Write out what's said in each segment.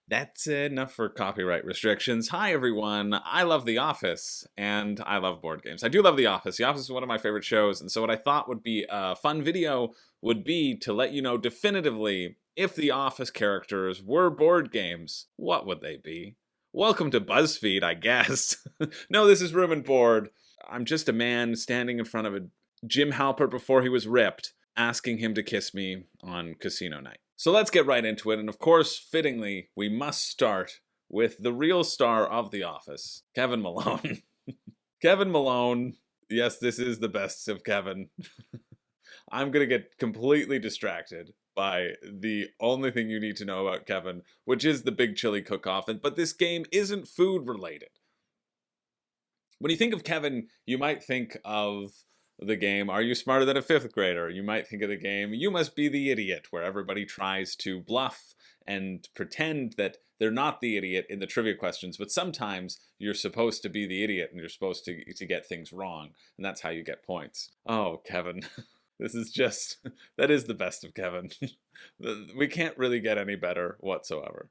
That's enough for copyright restrictions. Hi, everyone. I love The Office, and I love board games. I do love The Office. The Office is one of my favorite shows, and so what I thought would be a fun video would be to let you know definitively if The Office characters were board games, what would they be? Welcome to BuzzFeed, I guess. No, this is Room and Board. I'm just a man standing in front of a Jim Halpert before he was ripped, asking him to kiss me on casino night. So let's get right into it, and of course, fittingly, we must start with the real star of The Office, Kevin Malone. Kevin Malone, yes, this is the best of Kevin. I'm gonna get completely distracted by the only thing you need to know about Kevin, which is the Big Chili Cook-Off, but this game isn't food related. When you think of Kevin, you might think of the game Are You Smarter Than a Fifth Grader? You might think of the game You Must Be the Idiot, where everybody tries to bluff and pretend that they're not the idiot in the trivia questions, but sometimes you're supposed to be the idiot and you're supposed to get things wrong, and that's how you get points. Oh, Kevin. This is just, that is the best of Kevin. We can't really get any better whatsoever.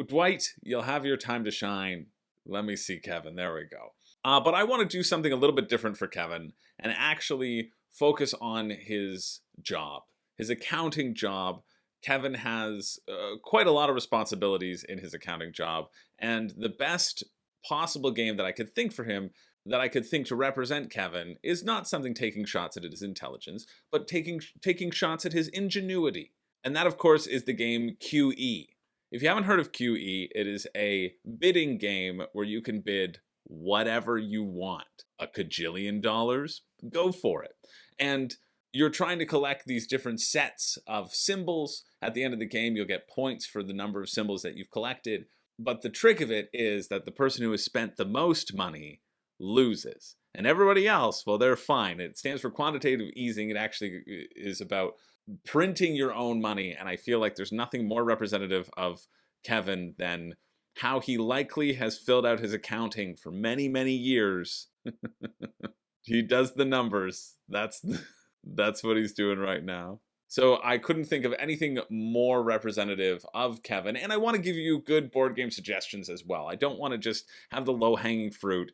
Dwight, you'll have your time to shine. Let me see Kevin, there we go. But I want to do something a little bit different for Kevin and actually focus on his job, his accounting job. Kevin has quite a lot of responsibilities in his accounting job, and the best possible game that I could think for him, that I could think to represent Kevin, is not something taking shots at his intelligence, but taking shots at his ingenuity. And that, of course, is the game QE. If you haven't heard of QE, it is a bidding game where you can bid whatever you want. A cajillion dollars? Go for it. And you're trying to collect these different sets of symbols. At the end of the game, you'll get points for the number of symbols that you've collected. But the trick of it is that the person who has spent the most money loses. And everybody else, well, they're fine. It stands for quantitative easing. It actually is about printing your own money. And I feel like there's nothing more representative of Kevin than how he likely has filled out his accounting for many, many years. He does the numbers. That's what he's doing right now. So I couldn't think of anything more representative of Kevin, and I want to give you good board game suggestions as well. I don't want to just have the low-hanging fruit.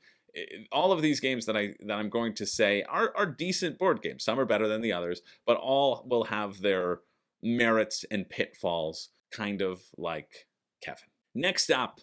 All of these games that I'm going to say are decent board games. Some are better than the others, but all will have their merits and pitfalls, kind of like Kevin. Next up,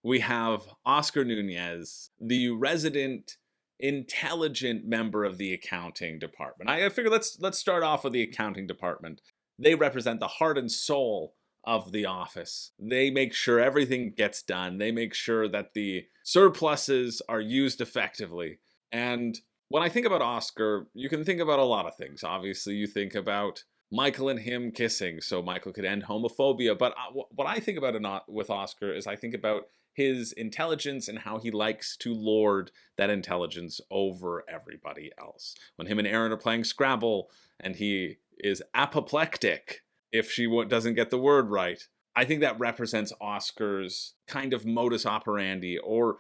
we have Oscar Nunez, the resident intelligent member of the accounting department. I figure let's start off with the accounting department. They represent the heart and soul of the office. They make sure everything gets done. They make sure that the surpluses are used effectively. And when I think about Oscar, you can think about a lot of things. Obviously, you think about Michael and him kissing so Michael could end homophobia. But what I think about with Oscar is I think about his intelligence and how he likes to lord that intelligence over everybody else. When him and Erinn are playing Scrabble and he is apoplectic if she doesn't get the word right, I think that represents Oscar's kind of modus operandi, or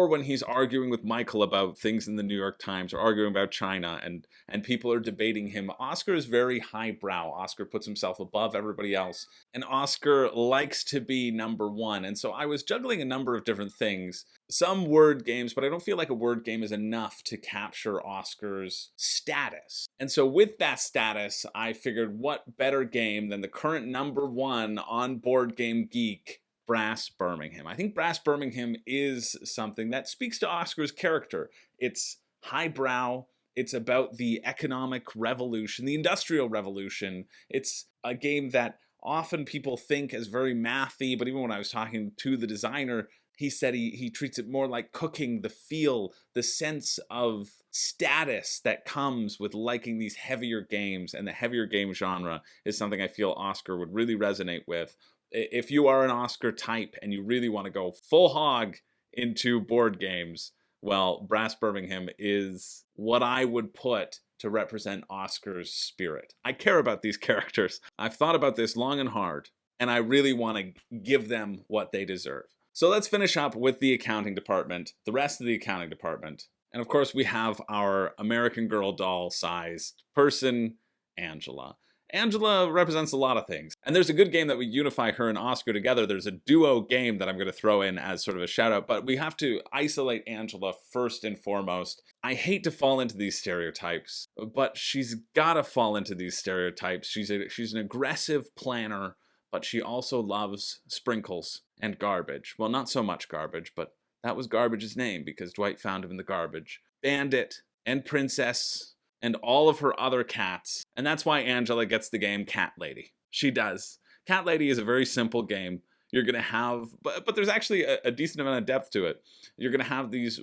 when he's arguing with Michael about things in the New York Times, or arguing about China, and people are debating him. Oscar is very highbrow. Oscar puts himself above everybody else, and Oscar likes to be number one. And so I was juggling a number of different things. Some word games, but I don't feel like a word game is enough to capture Oscar's status. And so with that status, I figured what better game than the current number one on Board Game Geek, Brass Birmingham. I think Brass Birmingham is something that speaks to Oscar's character. It's highbrow. It's about the economic revolution, the industrial revolution. It's a game that often people think is very mathy, but even when I was talking to the designer, he said he treats it more like cooking, the feel, the sense of status that comes with liking these heavier games, and the heavier game genre is something I feel Oscar would really resonate with. If you are an Oscar type and you really want to go full hog into board games, well, Brass Birmingham is what I would put to represent Oscar's spirit. I care about these characters. I've thought about this long and hard, and I really want to give them what they deserve. So let's finish up with the accounting department, the rest of the accounting department. And of course, we have our American Girl doll-sized person, Angela. Angela represents a lot of things. And there's a good game that would unify her and Oscar together. There's a duo game that I'm going to throw in as sort of a shout out, but we have to isolate Angela first and foremost. I hate to fall into these stereotypes, but she's got to fall into these stereotypes. She's an aggressive planner, but she also loves sprinkles and garbage. Well, not so much garbage, but that was Garbage's name because Dwight found him in the garbage. Bandit and Princess and all of her other cats. And that's why Angela gets the game Cat Lady. She does. Cat Lady is a very simple game. You're going to have, but there's actually a decent amount of depth to it. You're going to have these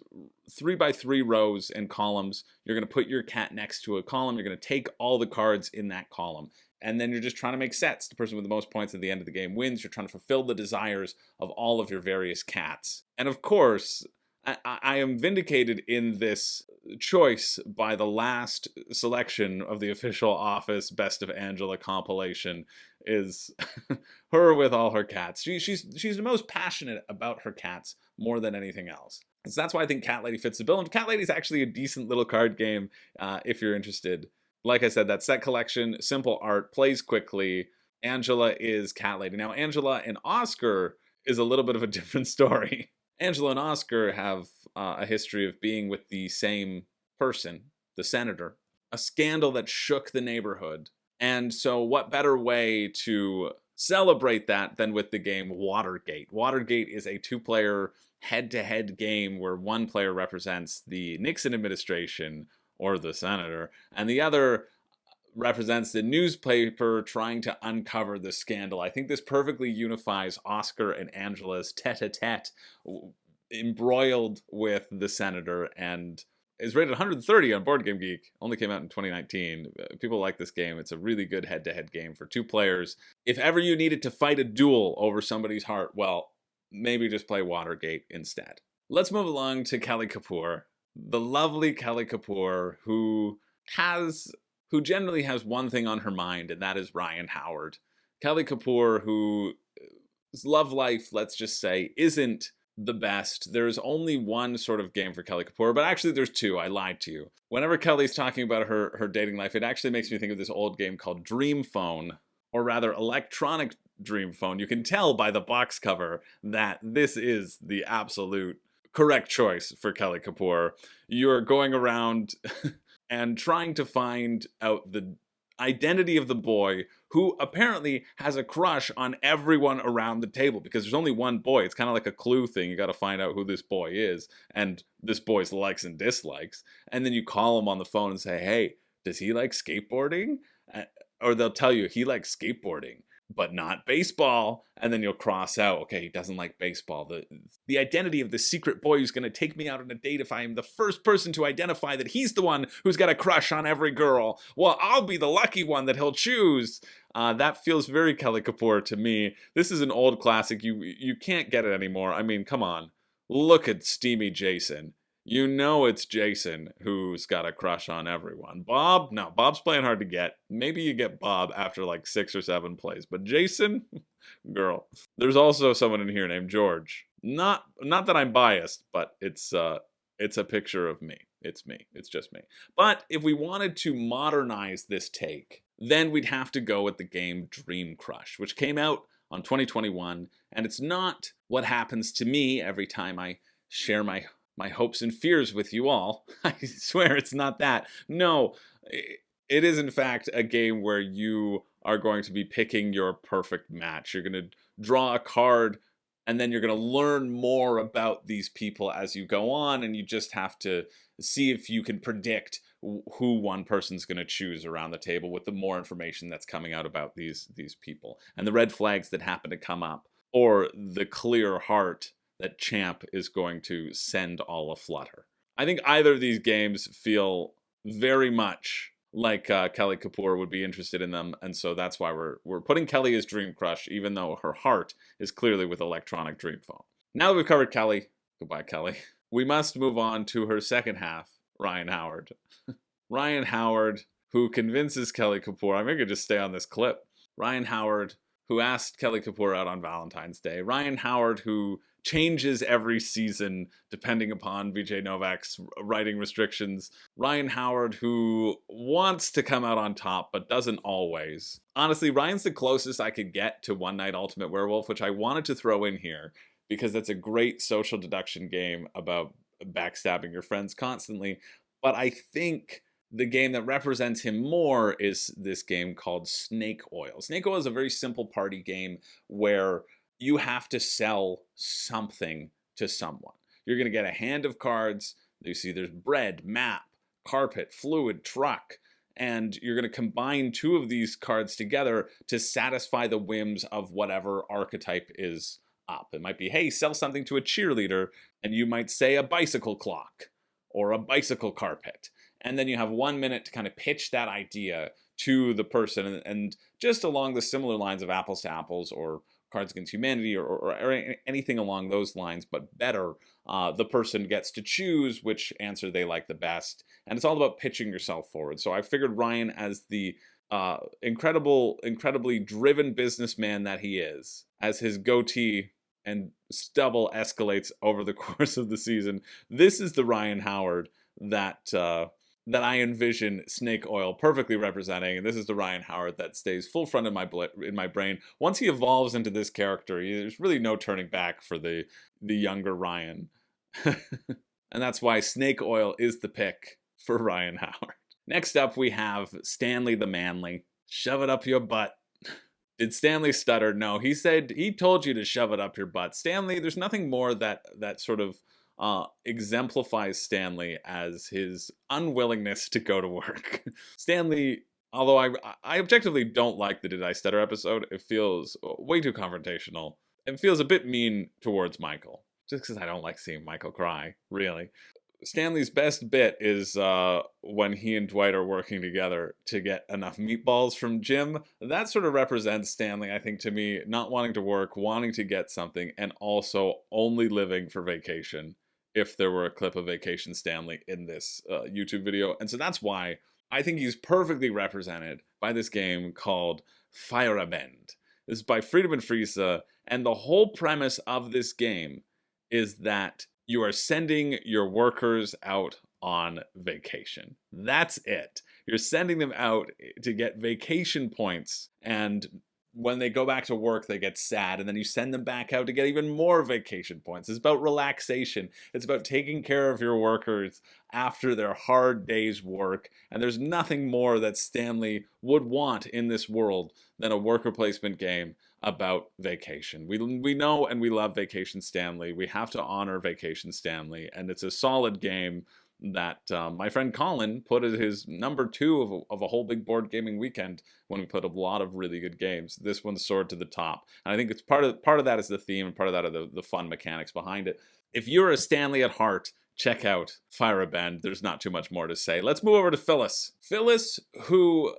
3x3 rows and columns. You're going to put your cat next to a column. You're going to take all the cards in that column. And then you're just trying to make sets. The person with the most points at the end of the game wins. You're trying to fulfill the desires of all of your various cats. And of course, I am vindicated in this choice by the last selection of the official Office Best of Angela compilation is her with all her cats. She's the most passionate about her cats more than anything else. So that's why I think Cat Lady fits the bill. And Cat Lady is actually a decent little card game if you're interested. Like I said, that set collection, simple art, plays quickly. Angela is Cat Lady. Now, Angela and Oscar is a little bit of a different story. Angela and Oscar have a history of being with the same person, the senator, a scandal that shook the neighborhood. And so what better way to celebrate that than with the game Watergate? Watergate is a two-player head-to-head game where one player represents the Nixon administration or the senator, and the other represents the newspaper trying to uncover the scandal. I think this perfectly unifies Oscar and Angela's tete-a-tete embroiled with the senator, and is rated 130 on Board Game Geek. Only came out in 2019. People like this game. It's a really good head-to-head game for two players. If ever you needed to fight a duel over somebody's heart, well, maybe just play Watergate instead. Let's move along to Kelly Kapoor. The lovely Kelly Kapoor, who generally has one thing on her mind, and that is Ryan Howard. Kelly Kapoor, whose love life, let's just say, isn't the best. There's only one sort of game for Kelly Kapoor, but actually there's two. I lied to you. Whenever Kelly's talking about her dating life, it actually makes me think of this old game called Dream Phone, or rather Electronic Dream Phone. You can tell by the box cover that this is the absolute correct choice for Kelly Kapoor. You're going around and trying to find out the identity of the boy who apparently has a crush on everyone around the table, because there's only one boy. It's kind of like a Clue thing. You got to find out who this boy is and this boy's likes and dislikes. And then you call him on the phone and say, hey, does he like skateboarding? Or they'll tell you he likes skateboarding, but not baseball. And then you'll cross out, okay, he doesn't like baseball. The identity of the secret boy who's going to take me out on a date, if I am the first person to identify that he's the one who's got a crush on every girl, well, I'll be the lucky one that he'll choose. That feels very Kelly Kapoor to me. This is an old classic. You can't get it anymore. I mean, come on. Look at Steamy Jason. You know it's Jason who's got a crush on everyone. Bob? No, Bob's playing hard to get. Maybe you get Bob after like 6 or 7 plays. But Jason? Girl. There's also someone in here named George. Not that I'm biased, but it's a picture of me. It's me. It's just me. But if we wanted to modernize this take, then we'd have to go with the game Dream Crush, which came out on 2021. And it's not what happens to me every time I share my hopes and fears with you all. I swear it's not that. No, it is in fact a game where you are going to be picking your perfect match. You're going to draw a card, and then you're going to learn more about these people as you go on, and you just have to see if you can predict who one person's going to choose around the table with the more information that's coming out about these people, and the red flags that happen to come up, or the clear heart that Champ is going to send all aflutter. I think either of these games feel very much like Kelly Kapoor would be interested in them, and so that's why we're putting Kelly as Dream Crush, even though her heart is clearly with Electronic Dream Phone. Now that we've covered Kelly, goodbye Kelly, we must move on to her second half, Ryan Howard. Ryan Howard, who convinces Kelly Kapoor, I'm going to just stay on this clip. Ryan Howard, who asked Kelly Kapoor out on Valentine's Day, Ryan Howard, who changes every season depending upon Vijay Novak's writing restrictions, Ryan Howard, who wants to come out on top but doesn't always. Honestly, Ryan's the closest I could get to One Night Ultimate Werewolf, which I wanted to throw in here because that's a great social deduction game about backstabbing your friends constantly. But I think the game that represents him more is this game called Snake Oil. Snake Oil is a very simple party game where you have to sell something to someone. You're going to get a hand of cards. You see there's bread, map, carpet, fluid, truck, and you're going to combine two of these cards together to satisfy the whims of whatever archetype is up. It might be, hey, sell something to a cheerleader, and you might say a bicycle clock or a bicycle carpet. And then you have 1 minute to kind of pitch that idea to the person, and just along the similar lines of Apples to Apples or Cards Against Humanity or anything along those lines, but better, the person gets to choose which answer they like the best. And it's all about pitching yourself forward. So I figured Ryan, as the incredibly driven businessman that he is, as his goatee and stubble escalates over the course of the season, this is the Ryan Howard that I envision Snake Oil perfectly representing, and this is the Ryan Howard that stays full front in my brain. Once he evolves into this character, there's really no turning back for the younger Ryan. And that's why Snake Oil is the pick for Ryan Howard. Next up, we have Stanley the Manly. Shove it up your butt. Did Stanley stutter? No, he said he told you to shove it up your butt. Stanley, there's nothing more that sort of exemplifies Stanley as his unwillingness to go to work. Stanley, although I objectively don't like the Did I Stutter episode, it feels way too confrontational. It feels a bit mean towards Michael, just because I don't like seeing Michael cry, really. Stanley's best bit is when he and Dwight are working together to get enough meatballs from Jim. That sort of represents Stanley, I think, to me, not wanting to work, wanting to get something, and also only living for vacation, if there were a clip of Vacation Stanley in this YouTube video. And so that's why I think he's perfectly represented by this game called Firebend. This is by Friedemann Friese, and the whole premise of this game is that you are sending your workers out on vacation. That's it. You're sending them out to get vacation points, and when they go back to work, they get sad, and then you send them back out to get even more vacation points. It's about relaxation. It's about taking care of your workers after their hard day's work, and there's nothing more that Stanley would want in this world than a worker placement game about vacation. We know and we love Vacation Stanley. We have to honor Vacation Stanley, and it's a solid game that my friend Colin put as his number 2 of a whole big board gaming weekend when we put a lot of really good games. This one soared to the top, and I think it's part of that is the theme, and part of that are the fun mechanics behind it. If you're a Stanley at heart, check out Firebend. There's not too much more to say. Let's move over to Phyllis. Phyllis, who,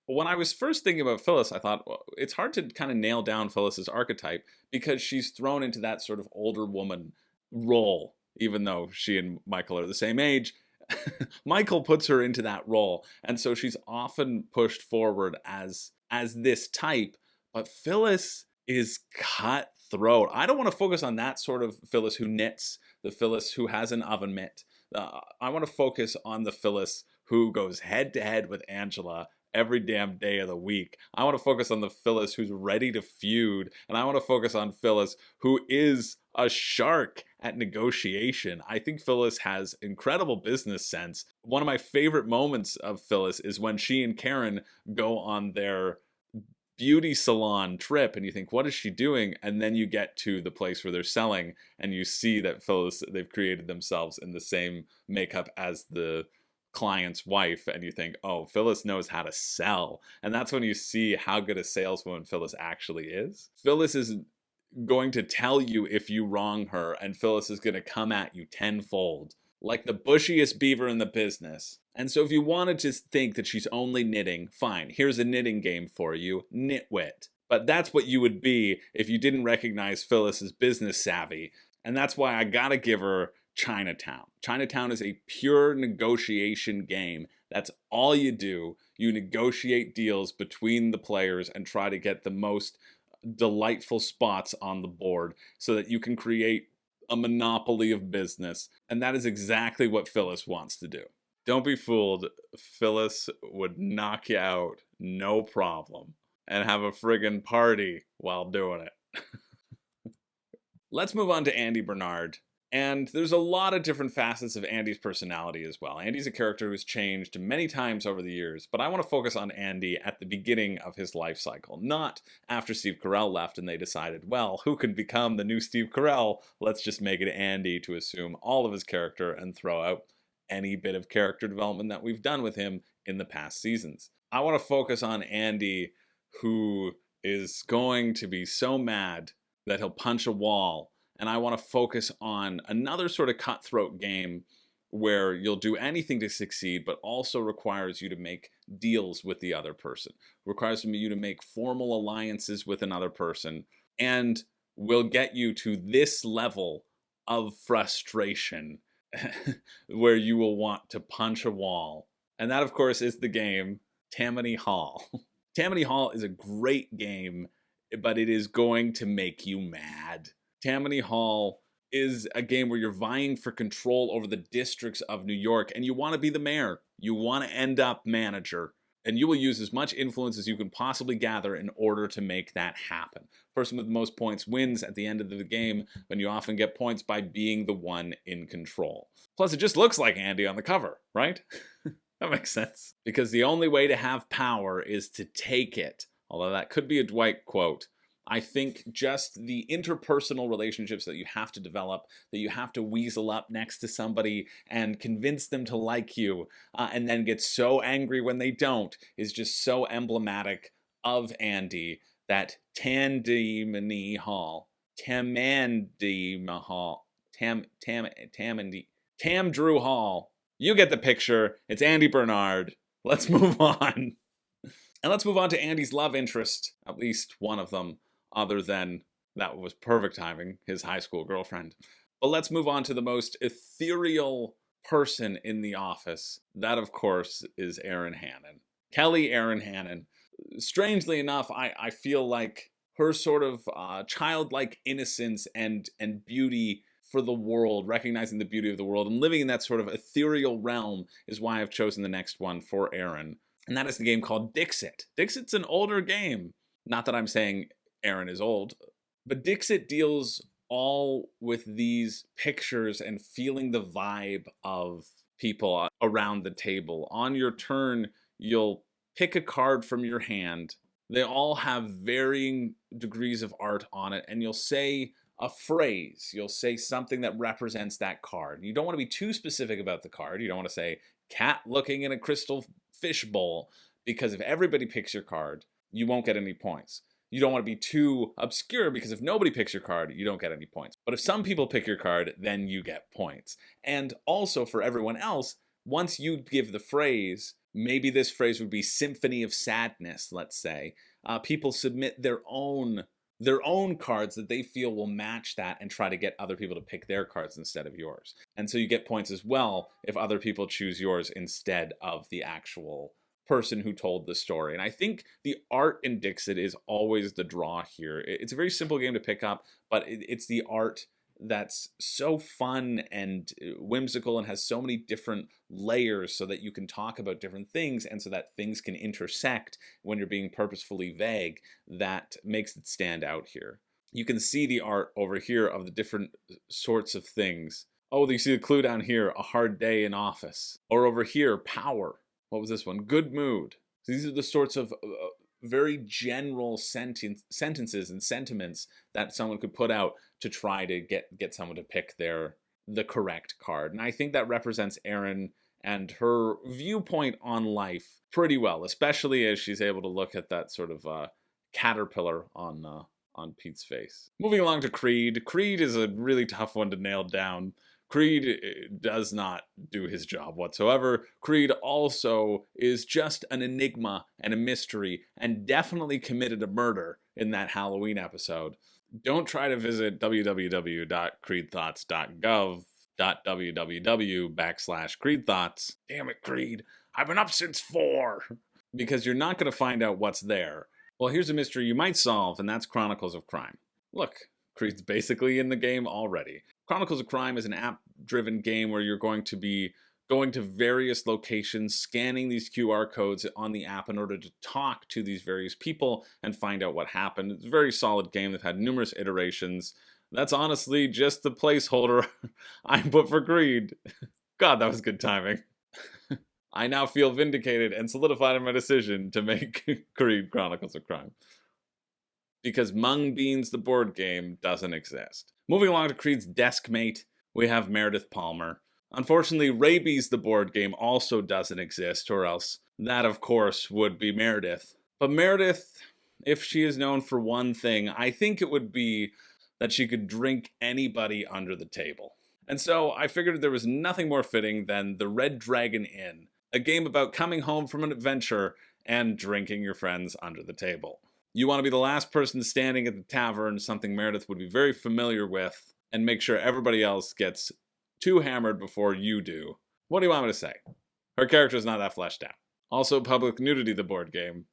when I was first thinking about Phyllis, I thought, well, it's hard to kind of nail down Phyllis's archetype because she's thrown into that sort of older woman role. Even though she and Michael are the same age, Michael puts her into that role. And so she's often pushed forward as this type. But Phyllis is cutthroat. I don't want to focus on that sort of Phyllis who knits, the Phyllis who has an oven mitt. I want to focus on the Phyllis who goes head to head with Angela every damn day of the week. I want to focus on the Phyllis who's ready to feud, and I want to focus on Phyllis who is a shark at negotiation. I think Phyllis has incredible business sense. One of my favorite moments of Phyllis is when she and Karen go on their beauty salon trip, and you think, what is she doing? And then you get to the place where they're selling, and you see that Phyllis, they've created themselves in the same makeup as the client's wife, and you think, oh, Phyllis knows how to sell. And that's when you see how good a saleswoman Phyllis actually is. Phyllis is going to tell you if you wrong her, and Phyllis is going to come at you tenfold, like the bushiest beaver in the business. And so if you wanted to think that she's only knitting, fine, here's a knitting game for you, Nitwit. But that's what you would be if you didn't recognize Phyllis's business savvy. And that's why I gotta give her Chinatown. Chinatown is a pure negotiation game. That's all you do. You negotiate deals between the players and try to get the most delightful spots on the board so that you can create a monopoly of business. And that is exactly what Phyllis wants to do. Don't be fooled. Phyllis would knock you out, no problem, and have a friggin' party while doing it. Let's move on to Andy Bernard. And there's a lot of different facets of Andy's personality as well. Andy's a character who's changed many times over the years, but I want to focus on Andy at the beginning of his life cycle, not after Steve Carell left and they decided, well, who could become the new Steve Carell? Let's just make it Andy to assume all of his character and throw out any bit of character development that we've done with him in the past seasons. I want to focus on Andy, who is going to be so mad that he'll punch a wall. And I want to focus on another sort of cutthroat game where you'll do anything to succeed, but also requires you to make deals with the other person, requires you to make formal alliances with another person, and will get you to this level of frustration where you will want to punch a wall. And that, of course, is the game Tammany Hall. Tammany Hall is a great game, but it is going to make you mad. Tammany Hall is a game where you're vying for control over the districts of New York, and you want to be the mayor. You want to end up manager, and you will use as much influence as you can possibly gather in order to make that happen. Person with the most points wins at the end of the game, and you often get points by being the one in control. Plus, it just looks like Andy on the cover, right? That makes sense. Because the only way to have power is to take it. Although that could be a Dwight quote. I think just the interpersonal relationships that you have to develop, that you have to weasel up next to somebody and convince them to like you, and then get so angry when they don't, is just so emblematic of Andy that Tammany Hall, Tammany Hall, Tam Drew Hall. You get the picture. It's Andy Bernard. Let's move on. And let's move on to Andy's love interest, at least one of them. Other than, that was perfect timing, his high school girlfriend. But let's move on to the most ethereal person in the office. That, of course, is Erinn Hannon. Kelly Erinn Hannon. Strangely enough, I feel like her sort of childlike innocence and beauty for the world, recognizing the beauty of the world, and living in that sort of ethereal realm is why I've chosen the next one for Erinn. And that is the game called Dixit. Dixit's an older game. Not that I'm saying Erinn is old, but Dixit deals all with these pictures and feeling the vibe of people around the table. On your turn, you'll pick a card from your hand. They all have varying degrees of art on it, and you'll say a phrase. You'll say something that represents that card. You don't want to be too specific about the card. You don't want to say cat looking in a crystal fish bowl, because if everybody picks your card, you won't get any points. You don't want to be too obscure, because if nobody picks your card, you don't get any points. But if some people pick your card, then you get points. And also for everyone else, once you give the phrase, maybe this phrase would be Symphony of Sadness, let's say. People submit their own cards that they feel will match that and try to get other people to pick their cards instead of yours. And so you get points as well if other people choose yours instead of the actual person who told the story. And I think the art in Dixit is always the draw here. It's a very simple game to pick up, but it's the art that's so fun and whimsical and has so many different layers so that you can talk about different things and so that things can intersect when you're being purposefully vague. That makes it stand out here. You can see the art over here of the different sorts of things. Oh, you see the clue down here, a hard day in office. Or over here, power. What was this one? Good mood. So these are the sorts of very general sentences and sentiments that someone could put out to try to get someone to pick the correct card. And I think that represents Erinn and her viewpoint on life pretty well, especially as she's able to look at that sort of caterpillar on Pete's face. Moving along to Creed. Creed is a really tough one to nail down. Creed does not do his job whatsoever. Creed also is just an enigma and a mystery, and definitely committed a murder in that Halloween episode. Don't try to visit www.creedthoughts.gov.www/creedthoughts. Damn it, Creed. I've been up since 4. Because you're not going to find out what's there. Well, here's a mystery you might solve, and that's Chronicles of Crime. Look, Creed's basically in the game already. Chronicles of Crime is an app-driven game where you're going to be going to various locations, scanning these QR codes on the app in order to talk to these various people and find out what happened. It's a very solid game. They've had numerous iterations. That's honestly just the placeholder I put for Creed. God, that was good timing. I now feel vindicated and solidified in my decision to make Creed Chronicles of Crime. Because Mung Beans the board game doesn't exist. Moving along to Creed's desk mate, we have Meredith Palmer. Unfortunately, Rabies the board game also doesn't exist, or else that, of course, would be Meredith. But Meredith, if she is known for one thing, I think it would be that she could drink anybody under the table. And so I figured there was nothing more fitting than the Red Dragon Inn, a game about coming home from an adventure and drinking your friends under the table. You want to be the last person standing at the tavern, something Meredith would be very familiar with, and make sure everybody else gets too hammered before you do. What do you want me to say? Her character's not that fleshed out. Also, Public Nudity, the board game,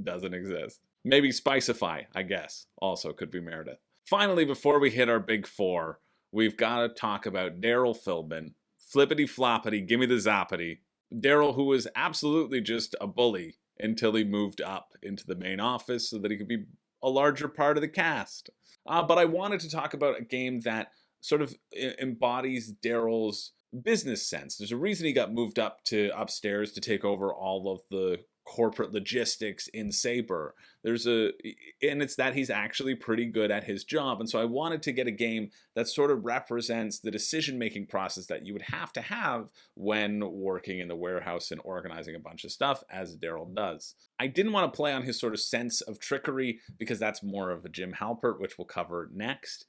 doesn't exist. Maybe Spicify, I guess, also could be Meredith. Finally, before we hit our big four, we've got to talk about Daryll Philbin. Flippity floppity, gimme the zappity. Daryll, who was absolutely just a bully until he moved up into the main office so that he could be a larger part of the cast. But I wanted to talk about a game that sort of embodies Daryll's business sense. There's a reason he got moved up to upstairs to take over all of the corporate logistics in Saber. And it's that he's actually pretty good at his job. And so I wanted to get a game that sort of represents the decision-making process that you would have to have when working in the warehouse and organizing a bunch of stuff, as Daryll does. I didn't want to play on his sort of sense of trickery because that's more of a Jim Halpert, which we'll cover next.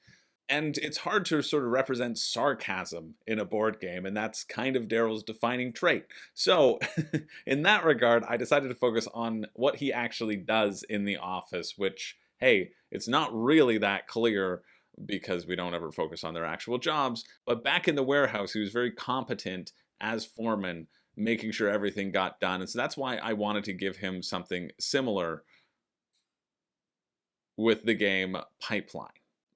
And it's hard to sort of represent sarcasm in a board game, and that's kind of Daryll's defining trait. So, in that regard, I decided to focus on what he actually does in the office, which, hey, it's not really that clear because we don't ever focus on their actual jobs. But back in the warehouse, he was very competent as foreman, making sure everything got done. And so that's why I wanted to give him something similar with the game Pipeline.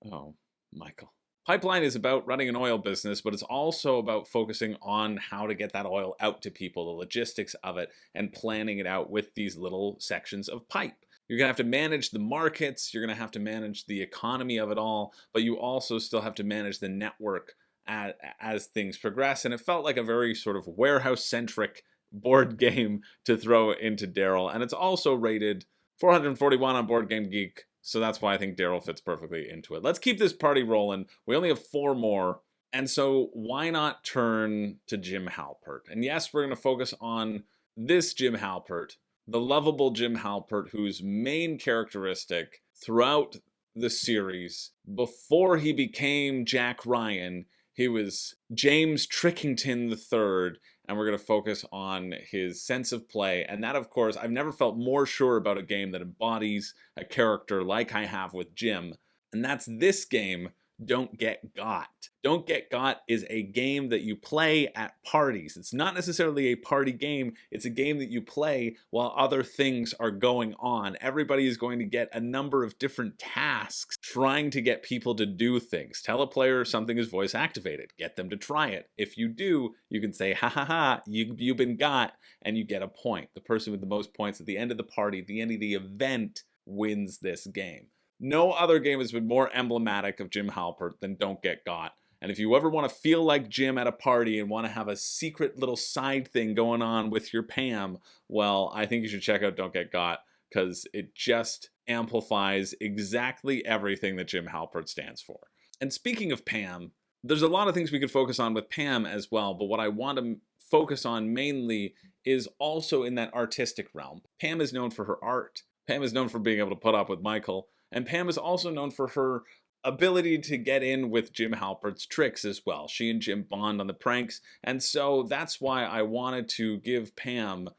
Oh, Michael. Pipeline is about running an oil business, but it's also about focusing on how to get that oil out to people, the logistics of it, and planning it out with these little sections of pipe. You're going to have to manage the markets, you're going to have to manage the economy of it all, but you also still have to manage the network as things progress. And it felt like a very sort of warehouse-centric board game to throw into Daryll. And it's also rated 441 on Board Game Geek. So that's why I think Daryll fits perfectly into it. Let's keep this party rolling. We only have 4 more. And so why not turn to Jim Halpert? And yes, we're going to focus on this Jim Halpert, the lovable Jim Halpert, whose main characteristic throughout the series, before he became Jack Ryan, he was James Trickington III, and we're going to focus on his sense of play. And that, of course, I've never felt more sure about a game that embodies a character like I have with Jim. And that's this game, Don't Get Got. Don't Get Got is a game that you play at parties. It's not necessarily a party game. It's a game that you play while other things are going on. Everybody is going to get a number of different tasks trying to get people to do things. Tell a player something is voice activated. Get them to try it. If you do, you can say, ha ha ha, you've been got, and you get a point. The person with the most points at the end of the party, at the end of the event, wins this game. No other game has been more emblematic of Jim Halpert than Don't Get Got. And if you ever want to feel like Jim at a party and want to have a secret little side thing going on with your Pam, well, I think you should check out Don't Get Got, because it just amplifies exactly everything that Jim Halpert stands for. And speaking of Pam, there's a lot of things we could focus on with Pam as well, but what I want to focus on mainly is also in that artistic realm. Pam is known for her art. Pam is known for being able to put up with Michael. And Pam is also known for her ability to get in with Jim Halpert's tricks as well. She and Jim bond on the pranks, and so that's why I wanted to give Pam,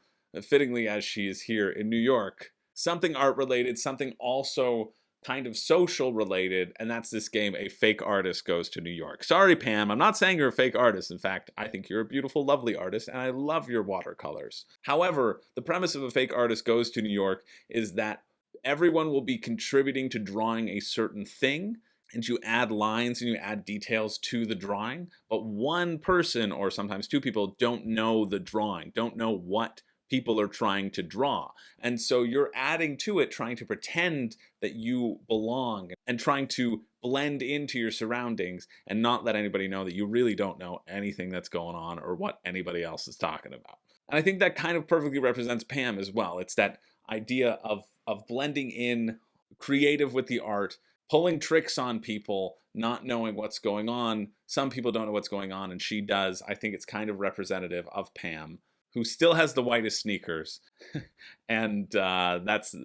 fittingly as she is here in New York, something art related, something also kind of social related, and that's this game, A Fake Artist Goes to New York. Sorry, Pam, I'm not saying you're a fake artist. In fact, I think you're a beautiful, lovely artist, and I love your watercolors. However, the premise of A Fake Artist Goes to New York is that everyone will be contributing to drawing a certain thing, and you add lines and you add details to the drawing, but one person or sometimes two people don't know the drawing, don't know what people are trying to draw. And so you're adding to it, trying to pretend that you belong and trying to blend into your surroundings and not let anybody know that you really don't know anything that's going on or what anybody else is talking about. And I think that kind of perfectly represents Pam as well. It's that idea of blending in, creative with the art, pulling tricks on people, not knowing what's going on. Some people don't know what's going on, and she does. I think it's kind of representative of Pam, who still has the whitest sneakers, and that's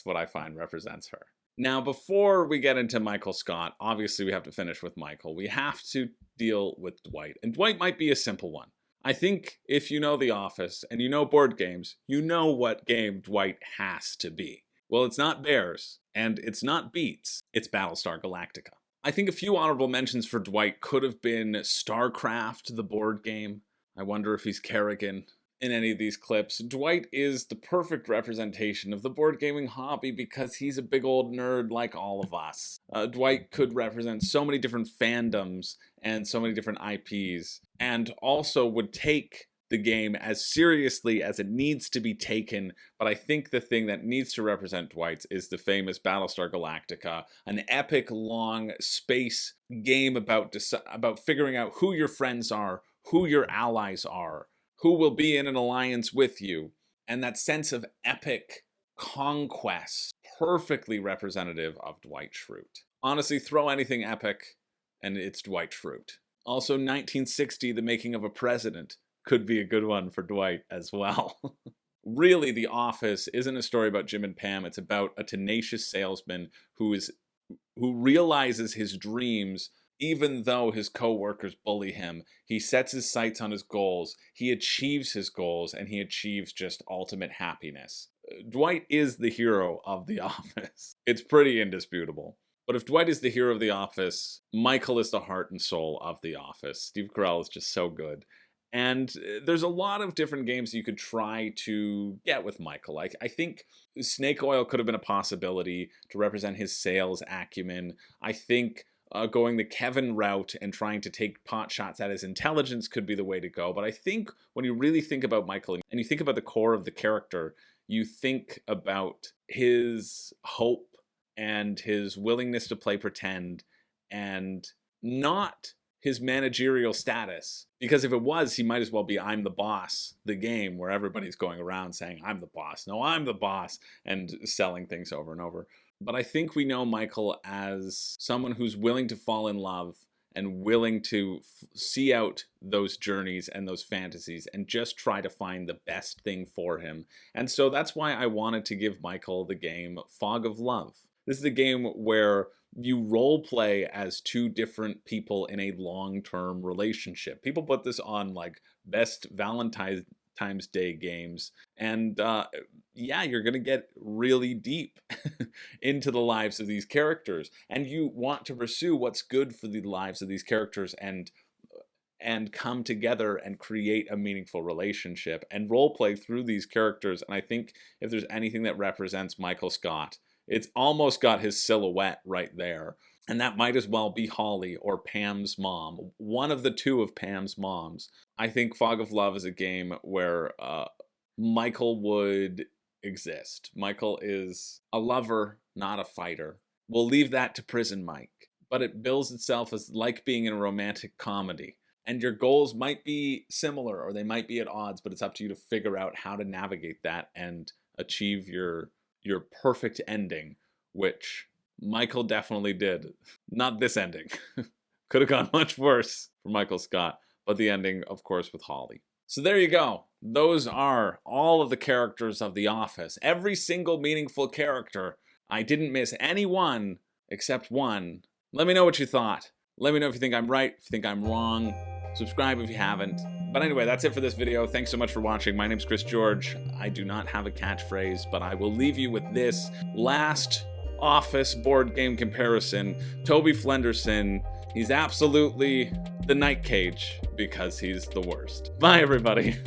what I find represents her. Now, before we get into Michael Scott, obviously we have to finish with Michael. We have to deal with Dwight, and Dwight might be a simple one. I think if you know The Office and you know board games, you know what game Dwight has to be. Well, it's not Bears, and it's not Beats, it's Battlestar Galactica. I think a few honorable mentions for Dwight could have been StarCraft, the board game. I wonder if he's Kerrigan in any of these clips. Dwight is the perfect representation of the board gaming hobby because he's a big old nerd like all of us. Dwight could represent so many different fandoms and so many different IPs, and also would take the game as seriously as it needs to be taken. But I think the thing that needs to represent Dwight's is the famous Battlestar Galactica, an epic long space game about figuring out who your friends are, who your allies are, who will be in an alliance with you, and that sense of epic conquest, perfectly representative of Dwight Schrute. Honestly, throw anything epic, and it's Dwight Schrute. Also, 1960, The Making of a President, could be a good one for Dwight as well. Really, The Office isn't a story about Jim and Pam. It's about a tenacious salesman who realizes his dreams even though his co-workers bully him. He sets his sights on his goals, he achieves his goals, and he achieves just ultimate happiness. Dwight is the hero of The Office. It's pretty indisputable. But if Dwight is the hero of The Office, Michael is the heart and soul of The Office. Steve Carell is just so good. And there's a lot of different games you could try to get with Michael. I think Snake Oil could have been a possibility to represent his sales acumen. I think going the Kevin route and trying to take pot shots at his intelligence could be the way to go. But I think when you really think about Michael and you think about the core of the character, you think about his hope and his willingness to play pretend and not his managerial status. Because if it was, he might as well be I'm the Boss, the game where everybody's going around saying I'm the boss. No, I'm the boss, and selling things over and over. But I think we know Michael as someone who's willing to fall in love and willing to see out those journeys and those fantasies and just try to find the best thing for him. And so that's why I wanted to give Michael the game Fog of Love. This is a game where you role play as two different people in a long-term relationship. People put this on like best Valentine's Day games, and yeah, you're gonna get really deep into the lives of these characters, and you want to pursue what's good for the lives of these characters and come together and create a meaningful relationship and role play through these characters. And I think if there's anything that represents Michael Scott, it's almost got his silhouette right there. And that might as well be Holly or Pam's mom, one of the two of Pam's moms. I think Fog of Love is a game where Michael would exist. Michael is a lover, not a fighter. We'll leave that to Prison Mike. But it bills itself as like being in a romantic comedy. And your goals might be similar or they might be at odds, but it's up to you to figure out how to navigate that and achieve your perfect ending, which Michael definitely did. Not this ending. Could have gone much worse for Michael Scott, but the ending, of course, with Holly. So there you go. Those are all of the characters of The Office. Every single meaningful character. I didn't miss any one except one. Let me know what you thought. Let me know if you think I'm right, if you think I'm wrong. Subscribe if you haven't. But anyway, that's it for this video. Thanks so much for watching. My name's Chris George. I do not have a catchphrase, but I will leave you with this last Office board game comparison. Toby Flenderson, he's absolutely the Night Cage because he's the worst. Bye, everybody.